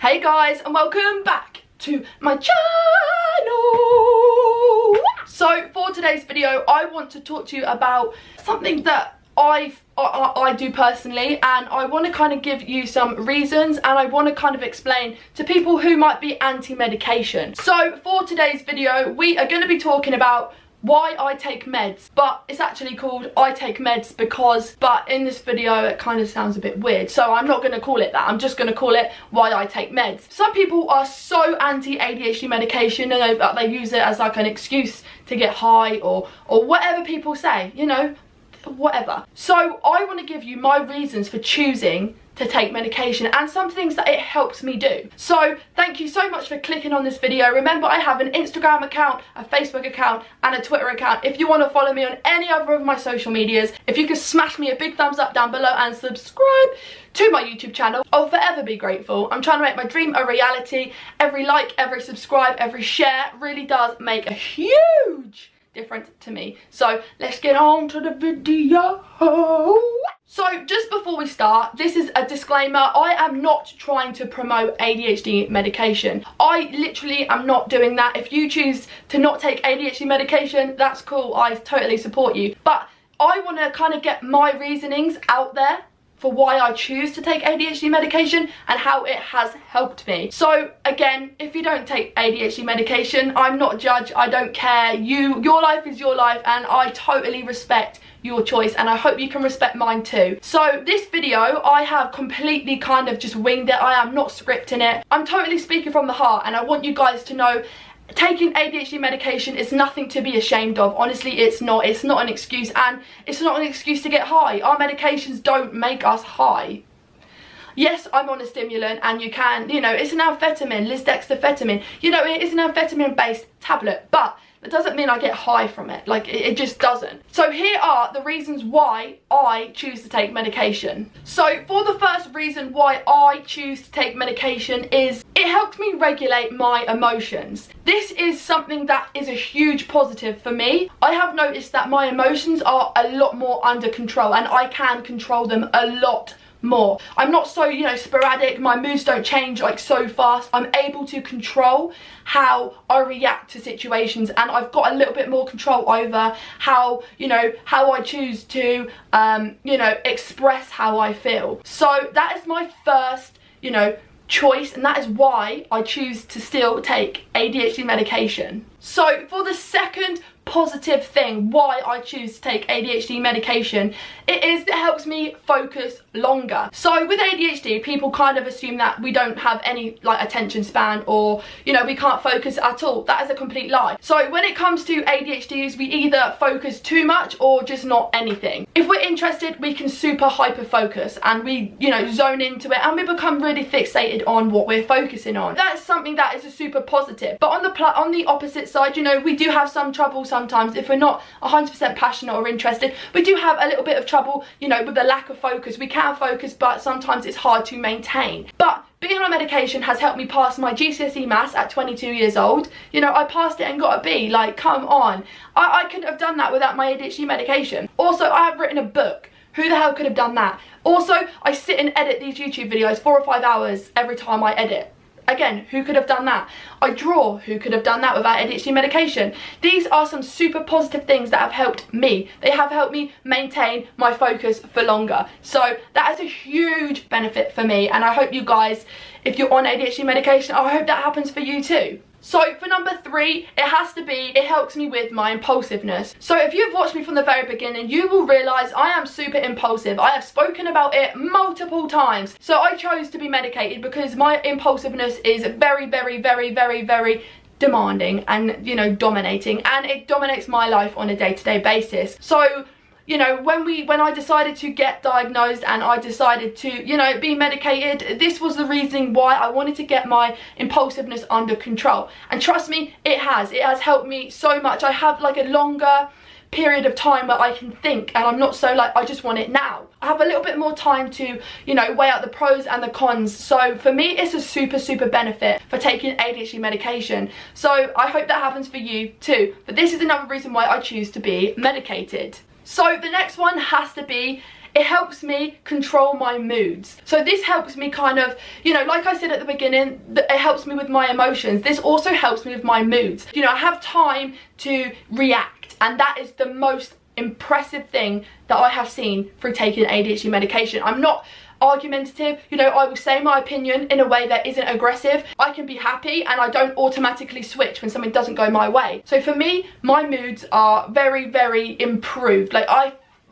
Hey guys, and welcome back to my channel. So for today's video, I want to talk to you about something that I do personally, and I want to kind of give you some reasons, and I want to kind of explain to people who might be anti-medication. So for today's video, we are going to be talking about why I take meds, but it's actually called I take meds because, but in this video it kind of sounds a bit weird, so I'm not going to call it that. I'm just going to call it why I take meds. Some people are so anti-ADHD medication and they use it as like an excuse to get high or whatever people say, you know, whatever. So I want to give you my reasons for choosing to take medication and some things that it helps me do. So thank you so much for clicking on this video. Remember, I have an Instagram account, a Facebook account and a Twitter account. If you want to follow me on any other of my social medias, if you could smash me a big thumbs up down below and subscribe to my YouTube channel, I'll forever be grateful. I'm trying to make my dream a reality. Every like, every subscribe, every share really does make a huge difference to me. So let's get on to the video. So just before we start, this is a disclaimer. I am not trying to promote ADHD medication. I literally am not doing that. If you choose to not take ADHD medication, that's cool. I totally support you. But I want to kind of get my reasonings out there for why I choose to take ADHD medication and how it has helped me. So again, if you don't take ADHD medication, I'm not a judge, I don't care. Your life is your life, and I totally respect your choice, and I hope you can respect mine too. So this video, I have completely kind of just winged it. I am not scripting it. I'm totally speaking from the heart, and I want you guys to know taking ADHD medication is nothing to be ashamed of. Honestly, it's not an excuse, and it's not an excuse to get high. Our medications don't make us high. Yes, I'm on a stimulant, and you can, you know, it's an amphetamine, lisdexamfetamine, you know, it is an amphetamine based tablet, but that doesn't mean I get high from it. Like, it just doesn't. So here are the reasons why I choose to take medication. So for the first reason why I choose to take medication is it helps me regulate my emotions. This is something that is a huge positive for me. I have noticed that my emotions are a lot more under control, and I can control them a lot more. I'm not so, you know, sporadic. My moods don't change like so fast. I'm able to control how I react to situations, and I've got a little bit more control over how, you know, how I choose to you know, express how I feel. So that is my first, you know, choice, and that is why I choose to still take ADHD medication. So for the second positive thing why I choose to take ADHD medication, it helps me focus longer. So with ADHD, people kind of assume that we don't have any like attention span, or, you know, we can't focus at all. That is a complete lie. So when it comes to ADHDs, we either focus too much or just not anything. If we're interested, we can super hyper focus, and we, you know, zone into it, and we become really fixated on what we're focusing on. That's something that is a super positive. But on the opposite side, you know, we do have some trouble sometimes if we're not 100% passionate or interested. We do have a little bit of trouble, you know, with the lack of focus. We can focus, but sometimes it's hard to maintain. But being on medication has helped me pass my GCSE maths at 22 years old. You know, I passed it and got a B. Like, come on. I couldn't have done that without my ADHD medication. Also, I have written a book. Who the hell could have done that? Also, I sit and edit these YouTube videos 4 or 5 hours every time I edit. Again, who could have done that? I draw. Who could have done that without ADHD medication? These are some super positive things that have helped me. They have helped me maintain my focus for longer. So that is a huge benefit for me, and I hope you guys, if you're on ADHD medication, I hope that happens for you too. So for number 3, it has to be, it helps me with my impulsiveness. So if you've watched me from the very beginning, you will realise I am super impulsive. I have spoken about it multiple times. So I chose to be medicated because my impulsiveness is very, very, very, very, very demanding and, you know, dominating, and it dominates my life on a day-to-day basis. So, you know, when I decided to get diagnosed and I decided to, you know, be medicated, this was the reason why I wanted to get my impulsiveness under control. And trust me, it has helped me so much. I have like a longer period of time where I can think, and I'm not so like, I just want it now. I have a little bit more time to, you know, weigh out the pros and the cons. So for me, it's a super benefit for taking ADHD medication. So I hope that happens for you too. But this is another reason why I choose to be medicated. So the next one has to be, it helps me control my moods. So this helps me kind of, you know, like I said at the beginning, it helps me with my emotions. This also helps me with my moods. You know, I have time to react, and that is the most impressive thing that I have seen through taking ADHD medication. I'm not argumentative, you know, I will say my opinion in a way that isn't aggressive. I can be happy and I don't automatically switch when something doesn't go my way. So for me, my moods are very, very improved. Like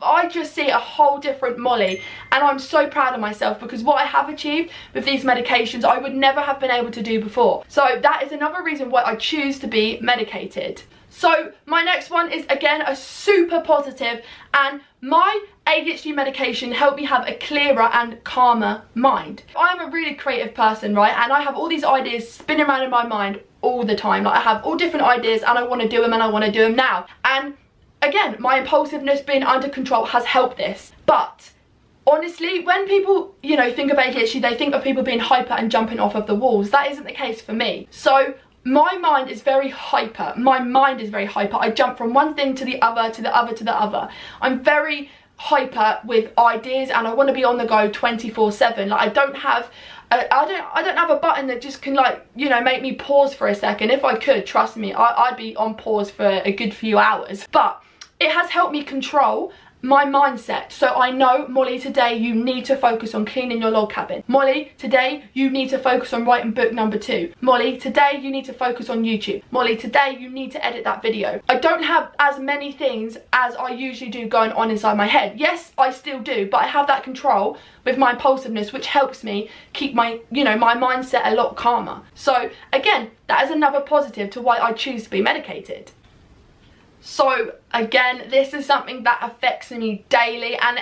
I just see a whole different Molly, and I'm so proud of myself because what I have achieved with these medications I would never have been able to do before. So that is another reason why I choose to be medicated. So my next one is again a super positive, and my ADHD medication helped me have a clearer and calmer mind. I'm a really creative person, right, and I have all these ideas spinning around in my mind all the time. Like I have all different ideas and I want to do them, and I want to do them now. And again, my impulsiveness being under control has helped this. But honestly, when people, you know, think of ADHD, they think of people being hyper and jumping off of the walls. That isn't the case for me. So my mind is very hyper. My mind is very hyper. I jump from one thing to the other, to the other, to the other. I'm very hyper with ideas, and I want to be on the go 24/7. Like I don't have a button that just can, like, you know, make me pause for a second. If I could, trust me, I'd be on pause for a good few hours. But it has helped me control my mindset. So I know, Molly, today you need to focus on cleaning your log cabin. Molly, today you need to focus on writing book number 2. Molly, today you need to focus on YouTube. Molly, today you need to edit that video. I don't have as many things as I usually do going on inside my head. Yes, I still do, but I have that control with my impulsiveness, which helps me keep my, you know, my mindset a lot calmer. So again, that is another positive to why I choose to be medicated. So again, this is something that affects me daily, and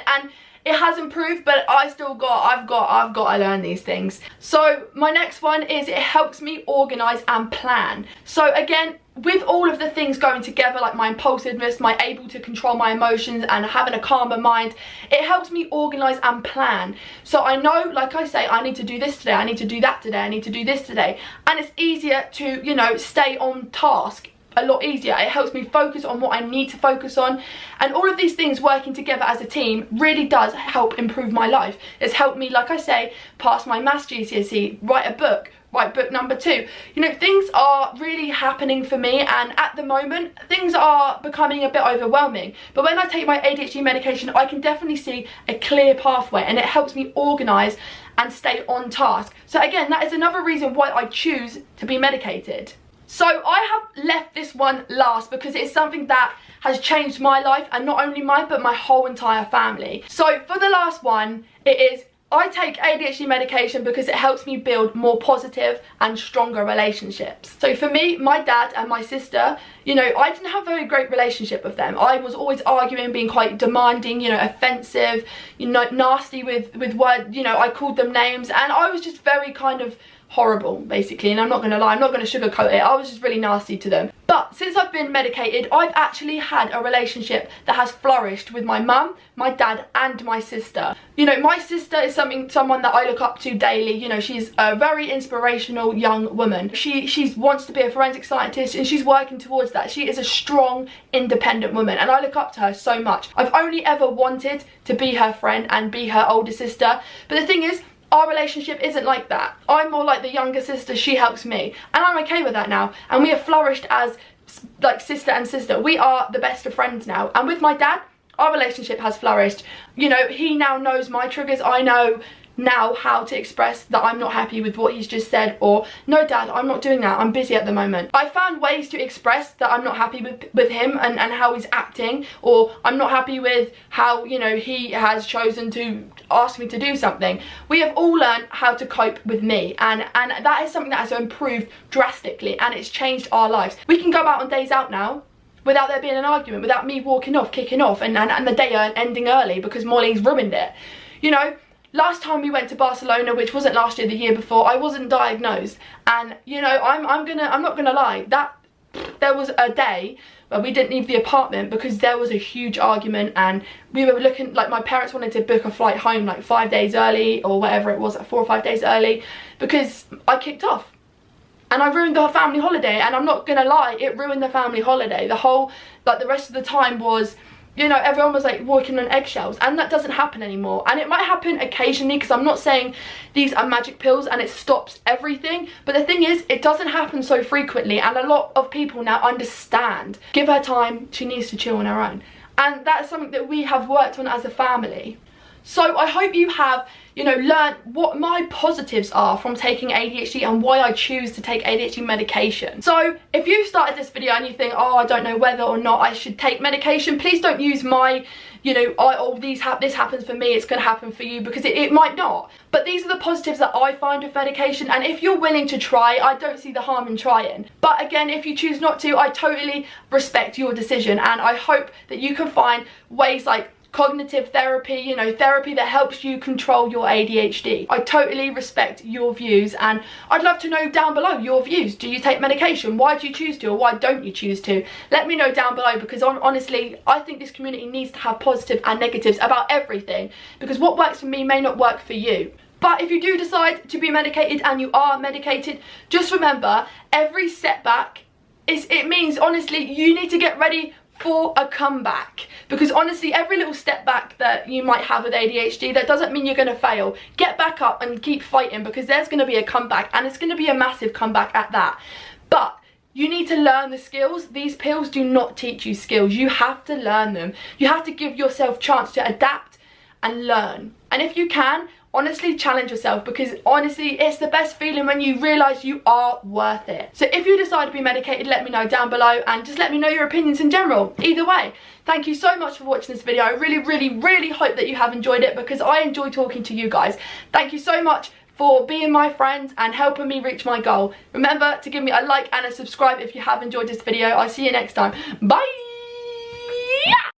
it has improved, but I've got to learn these things. So my next one is it helps me organize and plan. So again, with all of the things going together, like my impulsiveness, my able to control my emotions, and having a calmer mind, it helps me organize and plan. So I know, like I say, I need to do this today, I need to do that today, I need to do this today, and it's easier to, you know, stay on task. A lot easier. It helps me focus on what I need to focus on, and all of these things working together as a team really does help improve my life. It's helped me, like I say, pass my maths GCSE, write book number 2. You know, things are really happening for me, and at the moment things are becoming a bit overwhelming, but when I take my ADHD medication I can definitely see a clear pathway, and it helps me organise and stay on task. So again, that is another reason why I choose to be medicated. So I have left this one last because it's something that has changed my life, and not only mine but my whole entire family. So for the last one, it is I take ADHD medication because it helps me build more positive and stronger relationships. So for me, my dad and my sister, you know, I didn't have a very great relationship with them. I was always arguing, being quite demanding, you know, offensive, you know, nasty with words, you know, I called them names, and I was just very kind of horrible, basically, and I'm not gonna lie, I'm not gonna sugarcoat it, I was just really nasty to them. But since I've been medicated, I've actually had a relationship that has flourished with my mum, my dad, and my sister. You know, my sister is someone that I look up to daily. You know, she's a very inspirational young woman. She wants to be a forensic scientist, and she's working towards that. She is a strong, independent woman, and I look up to her so much. I've only ever wanted to be her friend and be her older sister, but the thing is, our relationship isn't like that. I'm more like the younger sister, she helps me, and I'm okay with that now, and we have flourished as like sister and sister. We are the best of friends now. And with my dad, our relationship has flourished. You know, he now knows my triggers. I know now how to express that I'm not happy with what he's just said, or no dad, I'm not doing that, I'm busy at the moment. I found ways to express that I'm not happy with him and how he's acting, or I'm not happy with how, you know, he has chosen to ask me to do something. We have all learned how to cope with me, and that is something that has improved drastically, and it's changed our lives. We can go out on days out now without there being an argument, without me walking off, kicking off, and the day ending early because Molly's ruined it. You know, last time we went to Barcelona, which wasn't last year, the year before, I wasn't diagnosed, and you know, I'm not gonna lie, that there was a day where we didn't leave the apartment because there was a huge argument, and we were looking, like, my parents wanted to book a flight home like 5 days early or whatever it was, like 4 or 5 days early, because I kicked off. And I ruined the family holiday, and I'm not gonna lie, it ruined the family holiday. The whole, like, the rest of the time was, you know, everyone was like walking on eggshells, and that doesn't happen anymore. And it might happen occasionally, because I'm not saying these are magic pills and it stops everything, but the thing is, it doesn't happen so frequently, and a lot of people now understand. Give her time, she needs to chill on her own, and that's something that we have worked on as a family. So I hope you have, you know, learned what my positives are from taking ADHD and why I choose to take ADHD medication. So if you started this video and you think, oh, I don't know whether or not I should take medication, please don't use my, you know, this happens for me, it's going to happen for you, because it might not. But these are the positives that I find with medication, and if you're willing to try, I don't see the harm in trying. But again, if you choose not to, I totally respect your decision, and I hope that you can find ways like cognitive therapy, you know, therapy that helps you control your ADHD. I totally respect your views, and I'd love to know down below your views. Do you take medication? Why do you choose to, or why don't you choose to? Let me know down below, because honestly, I think this community needs to have positive and negatives about everything, because what works for me may not work for you. But if you do decide to be medicated and you are medicated, just remember, every setback it means, honestly, you need to get ready for a comeback, because honestly, every little step back that you might have with ADHD, that doesn't mean you're going to fail. Get back up and keep fighting, because there's going to be a comeback, and it's going to be a massive comeback at that. But you need to learn the skills. These pills do not teach you skills. You have to learn them. You have to give yourself a chance to adapt and learn. And if you can, honestly, challenge yourself, because honestly, it's the best feeling when you realise you are worth it. So if you decide to be medicated, let me know down below, and just let me know your opinions in general. Either way, thank you so much for watching this video. I really hope that you have enjoyed it, because I enjoy talking to you guys. Thank you so much for being my friends and helping me reach my goal. Remember to give me a like and a subscribe if you have enjoyed this video. I'll see you next time. Bye!